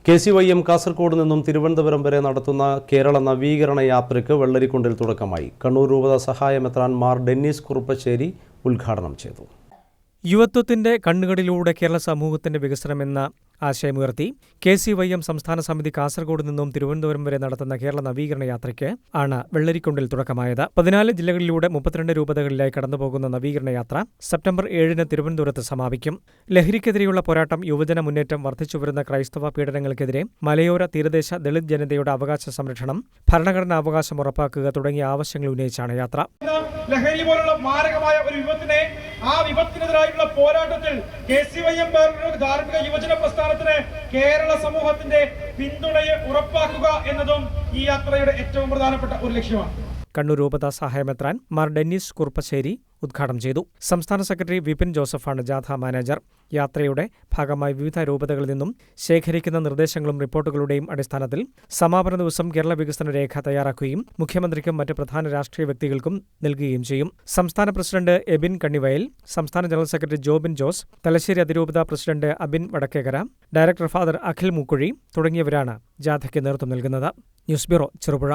KCYM Kasaragod നിന്നും തിരുവനന്തപുരം വരെ നടത്തുന്ന കേരള നവീകരണ യാത്രയ്ക്ക് വെള്ളരിക്കുണ്ടിൽ തുടക്കമായി. കണ്ണൂർ രൂപത സഹായമെത്രാൻ മാർ ഡെന്നീസ് കുറുപ്പശ്ശേരി ഉദ്ഘാടനം ചെയ്തു. യുവത്വത്തിന്റെ കണ്ണുകളിലൂടെ കേരള സമൂഹത്തിന്റെ വികസനമെന്ന ആശയമുയർത്തി KCYM സംസ്ഥാന സമിതി കാസർഗോഡ് നിന്നും തിരുവനന്തപുരം വരെ നടത്തുന്ന കേരള നവീകരണ യാത്രയ്ക്ക് ആണ് വെള്ളരിക്കുണ്ടിൽ തുടക്കമായത്. 14 ജില്ലകളിലൂടെ 32 രൂപതകളിലായി കടന്നുപോകുന്ന നവീകരണ യാത്ര സെപ്റ്റംബർ 7 തിരുവനന്തപുരത്ത് സമാപിക്കും. ലഹരിക്കെതിരെയുള്ള പോരാട്ടം, യുവജന മുന്നേറ്റം, വർദ്ധിച്ചുവരുന്ന ക്രൈസ്തവ പീഡനങ്ങൾക്കെതിരെ മലയോര തീരദേശ ദളിത് ജനതയുടെ അവകാശ സംരക്ഷണം, ഭരണഘടനാ അവകാശം ഉറപ്പാക്കുക തുടങ്ങിയ ആവശ്യങ്ങൾ ഉന്നയിച്ചാണ് യാത്ര. ലഹരി പോലുള്ള മാരകമായ ഒരു വിപത്തിനെ ആ വിപത്തിനെതിരായുള്ള പോരാട്ടത്തിൽ KCYM ധാർമ്മിക യുവജന പ്രസ്ഥാനത്തിന് കേരള സമൂഹത്തിന്റെ പിന്തുണയെ ഉറപ്പാക്കുക എന്നതും ഈ യാത്രയുടെ ഏറ്റവും പ്രധാനപ്പെട്ട ഒരു ലക്ഷ്യമാണ്. കണ്ണൂർ രൂപത സഹായമെത്രാൻ മാർ ഡെന്നീസ് കുറുപ്പശ്ശേരി ഉദ്ഘാടനം ചെയ്തു. സംസ്ഥാന സെക്രട്ടറി വിപിൻ ജോസഫാണ് ജാഥ മാനേജർ. യാത്രയുടെ ഭാഗമായി വിവിധ രൂപതകളിൽ നിന്നും ശേഖരിക്കുന്ന നിർദ്ദേശങ്ങളും റിപ്പോർട്ടുകളുടെയും അടിസ്ഥാനത്തിൽ സമാപന ദിവസം കേരള വികസന രേഖ തയ്യാറാക്കുകയും മുഖ്യമന്ത്രിക്കും മറ്റ് പ്രധാന രാഷ്ട്രീയ വ്യക്തികൾക്കും നൽകുകയും ചെയ്യും. സംസ്ഥാന പ്രസിഡന്റ് എബിൻ കണ്ണിവയൽ, സംസ്ഥാന ജനറൽ സെക്രട്ടറി ജോബിൻ ജോസ്, തലശ്ശേരി അതിരൂപത president Abin Vadakkekara, director father Akhil Mookkuzhi തുടങ്ങിയവരാണ് ജാഥയ്ക്ക് നേതൃത്വം നൽകുന്നത്. News bureau, Cherupuzha.